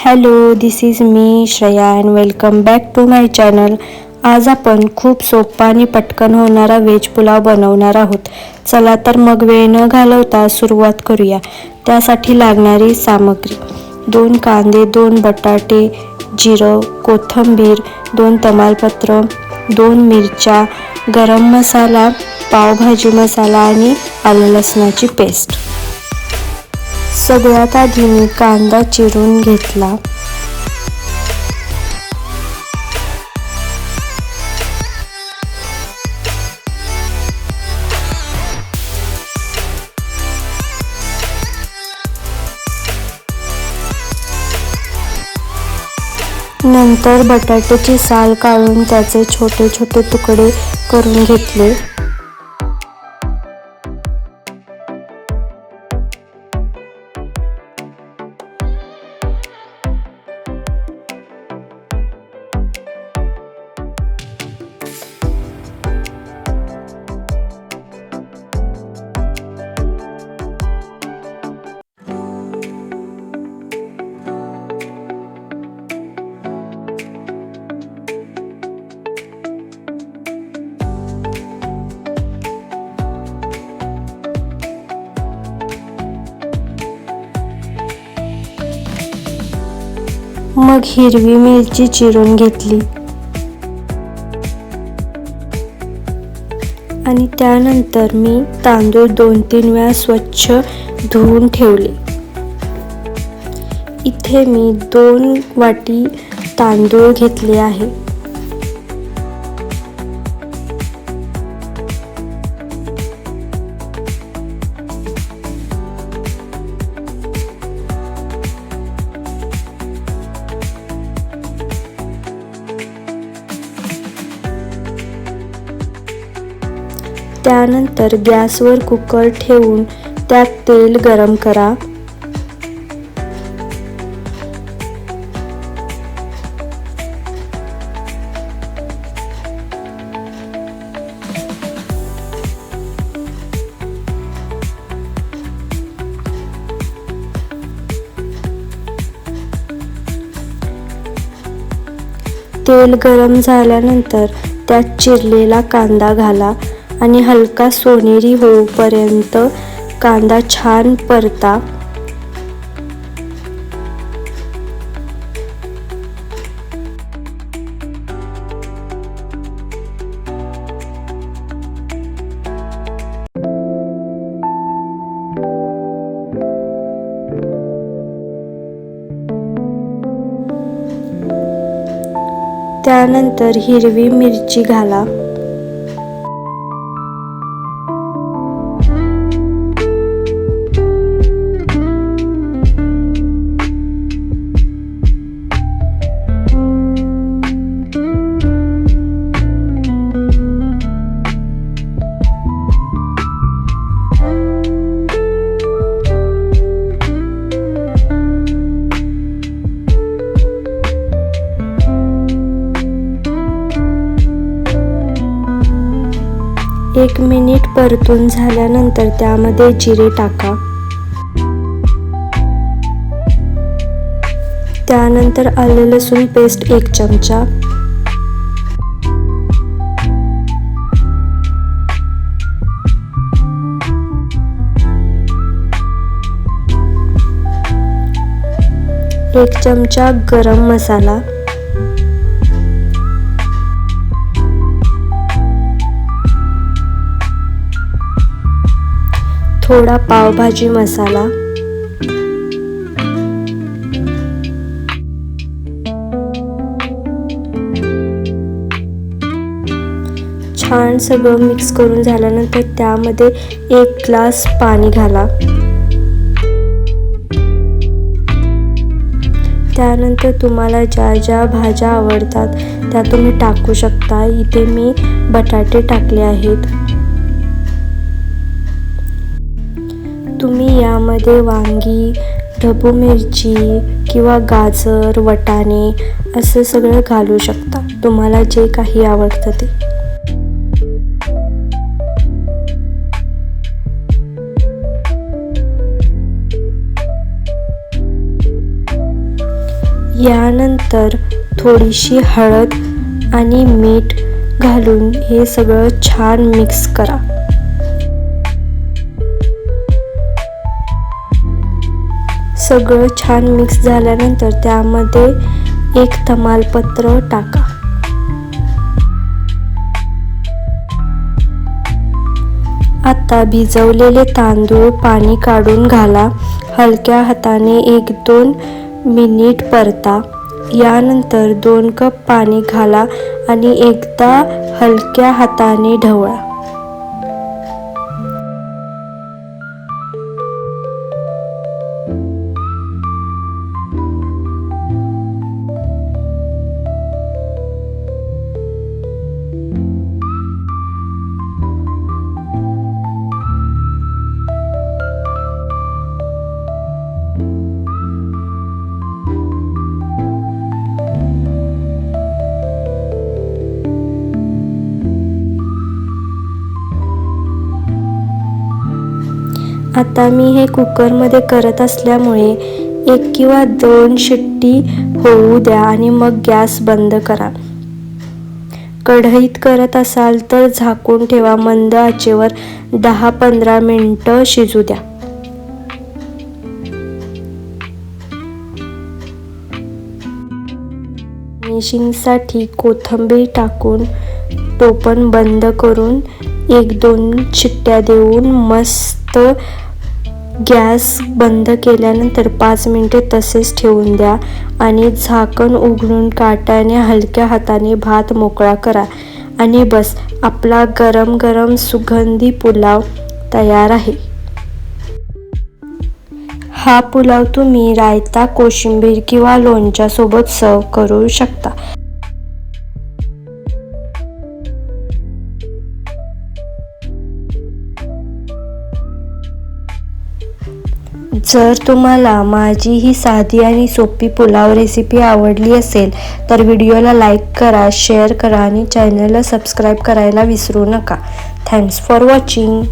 Hello, this is me Shreya and welcome back to my channel. आज आपण खूप सोपा आणि पटकन होणारा व्हेज पुलाव बनवणार आहोत. चला तर मग वेळ न घालवता सुरुवात करूया. त्यासाठी लागणारी सामग्री: 2 कांदे, 2 बटाटे, जिरं, कोथिंबीर, 2 तमालपत्र, 2 मिरच्या, गरम मसाला, पावभाजी मसाला आणि आलं लसणाची पेस्ट. सगळ्यात आधी मी कांदा चिरून घेतला. नंतर बटाट्याची साल काढून त्याचे छोटे छोटे तुकडे करून घेतले. मग हिरवी मिरची चिरून घेतली आणि त्यानंतर मी तांदूळ 2-3 वेळा स्वच्छ धुवून ठेवले. इथे मी 2 वाटी तांदूळ घेतले आहे. त्यानंतर गॅसवर कुकर ठेवून त्यात तेल गरम करा. तेल गरम झाल्यानंतर त्यात चिरलेला कांदा घाला आणि हलका सोनेरी होईपर्यंत कांदा छान परता. त्यानंतर हिरवी मिरची घाला. एक मिनिट परतून झाल्यानंतर त्यामध्ये जिरे टाका. त्यानंतर आलं लसूण पेस्ट 1 चमचा, एक चमचा गरम मसाला, थोडा पावभाजी मसाला, छान सगळं मिक्स करून झाल्यानंतर त्यामध्ये 1 ग्लास पाणी घाला. त्यानंतर तुम्हाला ज्या भाज्या आवडतात त्या तुम्ही टाकू शकता. इथे मी बटाटे टाकले आहेत. तुम्ही यामध्ये वांगी, ढबू मिरची किंवा गाजर, वाटाणे असं सगळं घालू शकता. तुम्हाला जे काही आवडतं ते. यानंतर थोडीशी हळद आणि मीठ घालून हे सगळं छान मिक्स करा. सगळं छान मिक्स झाल्यानंतर त्यामध्ये एक तमालपत्र टाका. आता भिजवलेले तांदूळ पाणी काढून घाला. हलक्या हाताने 1-2 मिनिट परता. यानंतर 2 कप पाणी घाला आणि एकदा हलक्या हाताने ढवळा. आता मी हे कुकरमध्ये करत असल्यामुळे 1 किंवा 2 शिट्टी होऊ द्या आणि मग गॅस बंद करा. कढईत करत असाल तर झाकून ठेवा. मंद आचेवर 10-15 मिनिटं शिजू द्या. गार्निशिंगसाठी कोथिंबीर टाकून टोपण बंद करून 1-2 शिट्ट्या देऊन मस्त गॅस बंद केल्यानंतर 5 मिनिटे तसेच ठेवून द्या आणि झाकण उघडून काट्याने हलक्या हाताने भात मोकळा करा आणि बस, आपला गरम गरम सुगंधी पुलाव तयार आहे. हा पुलाव तुम्ही रायता, कोशिंबीर किंवा लोणच्यासोबत सर्व करू शकता. जर तुम्हाला माझी ही साधी आणि सोपी पुलाव रेसिपी आवडली असेल तर व्हिडिओला लाईक करा, शेअर करा आणि चॅनलला सबस्क्राईब करायला विसरू नका. Thanks for watching.